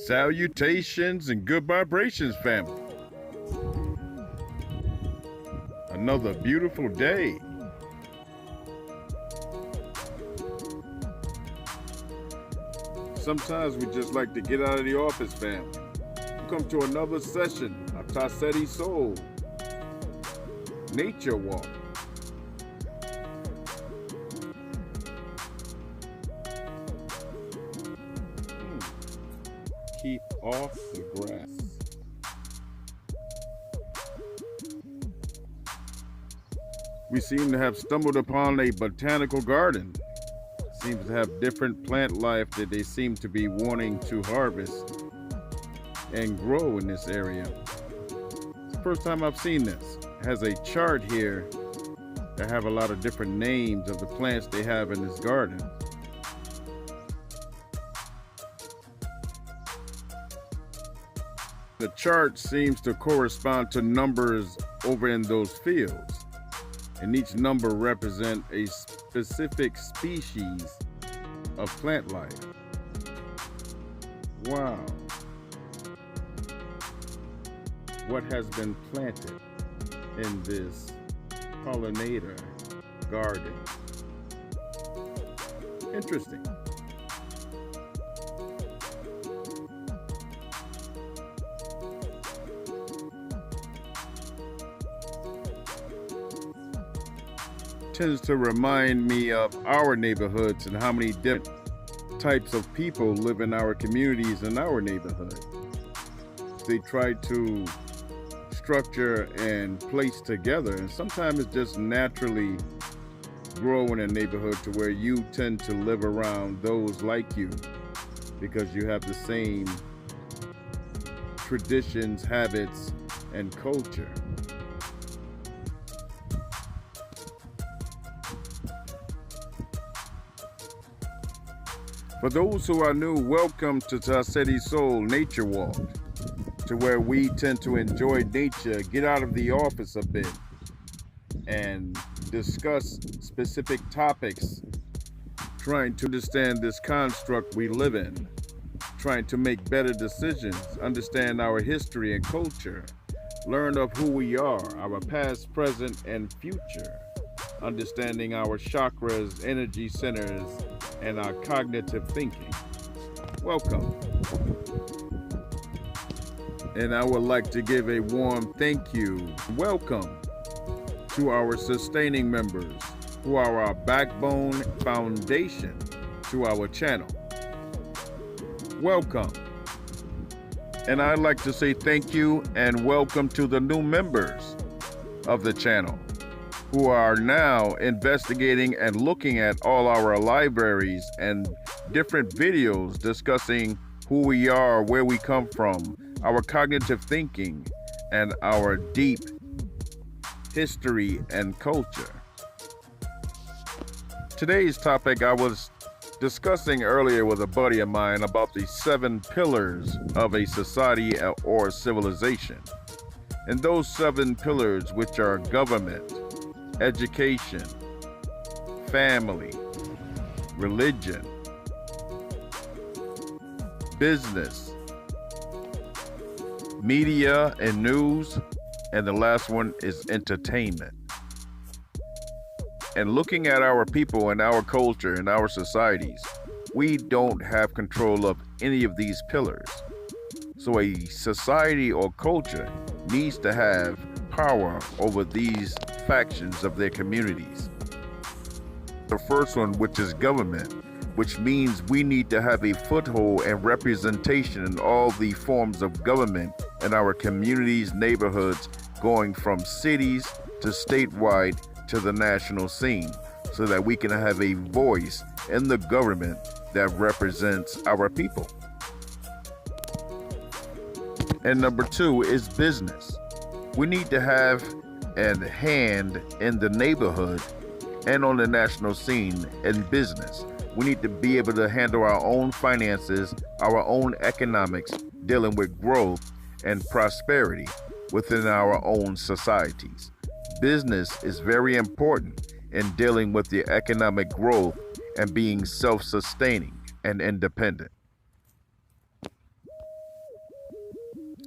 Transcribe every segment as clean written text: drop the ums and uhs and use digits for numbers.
Salutations and good vibrations, family. Another beautiful day. Sometimes we just like to get out of the office, family. Welcome to another session of Pjtaseti Soul Nature Walk. Keep off the grass. We seem to have stumbled upon a botanical garden. Seems to have different plant life that they seem to be wanting to harvest and grow in this area. It's the first time I've seen this. It has a chart here that have a lot of different names of the plants they have in this garden. The chart seems to correspond to numbers over in those fields, and each number represents a specific species of plant life. Wow. What has been planted in this pollinator garden? Interesting. Tends to remind me of our neighborhoods and how many different types of people live in our communities in our neighborhood. They try to structure and place together, and sometimes it's just naturally grow in a neighborhood to where you tend to live around those like you because you have the same traditions, habits, and culture. For those who are new, welcome to Pjtaseti Soul Nature Walk, to where we tend to enjoy nature, get out of the office a bit, and discuss specific topics, trying to understand this construct we live in, trying to make better decisions, understand our history and culture, learn of who we are, our past, present, and future, understanding our chakras, energy centers, and our cognitive thinking. Welcome. And I would like to give a warm thank you. Welcome to our sustaining members who are our backbone foundation to our channel. Welcome. And I'd like to say thank you and welcome to the new members of the channel who are now investigating and looking at all our libraries and different videos discussing who we are, where we come from, our cognitive thinking, and our deep history and culture. Today's topic, I was discussing earlier with a buddy of mine about the 7 pillars of a society or civilization. And those 7 pillars, which are government, education, family, religion, business, media and news, and the last one is entertainment. And looking at our people and our culture and our societies, we don't have control of any of these pillars. So a society or culture needs to have power over these factions of their communities. The first one, which is government, which means we need to have a foothold and representation in all the forms of government in our communities, neighborhoods, going from cities to statewide to the national scene, so that we can have a voice in the government that represents our people. And number 2 is business. We need to have a hand in the neighborhood and on the national scene in business. We need to be able to handle our own finances, our own economics, dealing with growth and prosperity within our own societies. Business is very important in dealing with the economic growth and being self-sustaining and independent.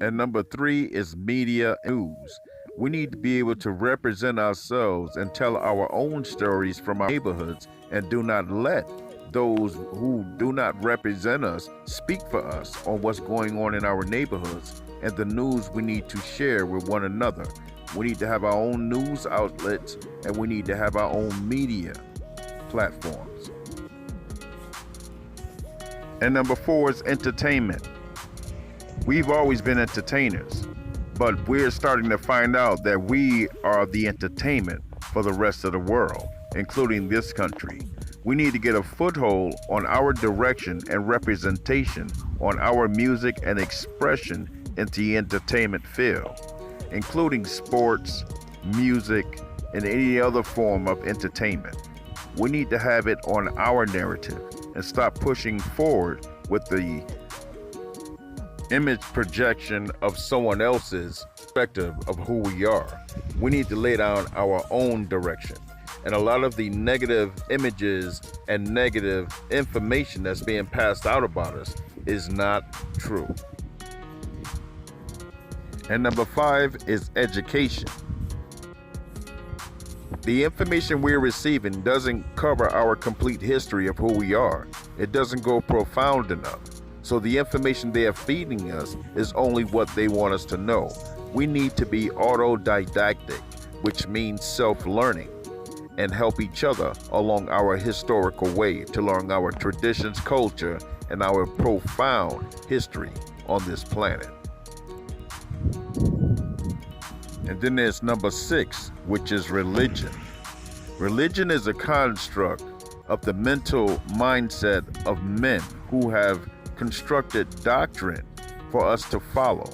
And number 3 is media news. We need to be able to represent ourselves and tell our own stories from our neighborhoods and do not let those who do not represent us speak for us on what's going on in our neighborhoods and the news we need to share with one another. We need to have our own news outlets and we need to have our own media platforms. And number 4 is entertainment. We've always been entertainers, but we're starting to find out that we are the entertainment for the rest of the world, including this country. We need to get a foothold on our direction and representation on our music and expression into the entertainment field, including sports, music, and any other form of entertainment. We need to have it on our narrative and stop pushing forward with the image projection of someone else's perspective of who we are. We need to lay down our own direction. And a lot of the negative images and negative information that's being passed out about us is not true. And number 5 is education. The information we're receiving doesn't cover our complete history of who we are. It doesn't go profound enough. So the information they are feeding us is only what they want us to know. We need to be autodidactic, which means self-learning, and help each other along our historical way to learn our traditions, culture, and our profound history on this planet. And then there's number 6, which is religion. Religion is a construct of the mental mindset of men who have constructed doctrine for us to follow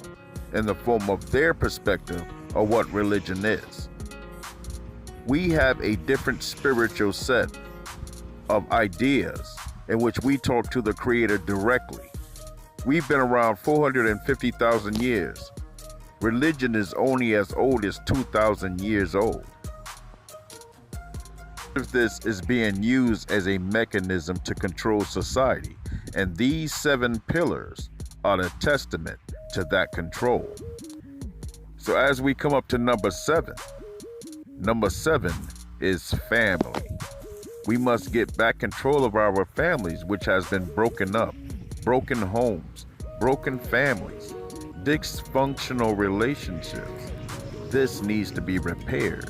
in the form of their perspective of what religion is. We have a different spiritual set of ideas in which we talk to the Creator directly. We've been around 450,000 years. Religion is only as old as 2,000 years old. This is being used as a mechanism to control society, and these 7 pillars are a testament to that control. So as we come up to number 7 is family. We must get back control of our families, which has been broken up, broken homes, broken families, dysfunctional relationships. This needs to be repaired.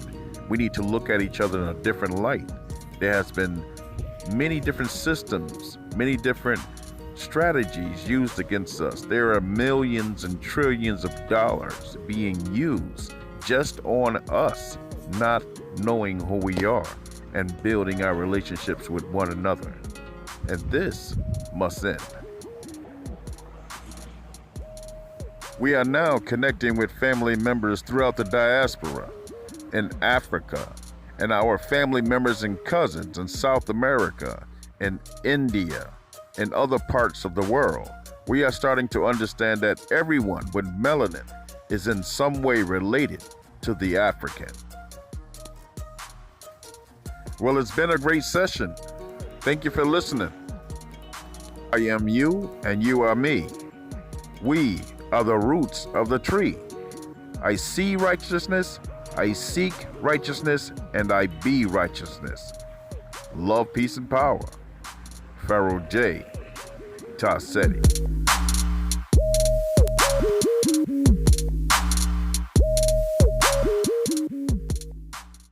We need to look at each other in a different light. There has been many different systems, many different strategies used against us. There are millions and trillions of dollars being used just on us not knowing who we are and building our relationships with one another. And this must end. We are now connecting with family members throughout the diaspora, in Africa, and our family members and cousins in South America, in India, and other parts of the world. We are starting to understand that everyone with melanin is in some way related to the African. Well, it's been a great session. Thank you for listening. I am you and you are me. We are the roots of the tree. I see righteousness, I seek righteousness, and I be righteousness. Love, peace, and power. Pharaohjtaseti.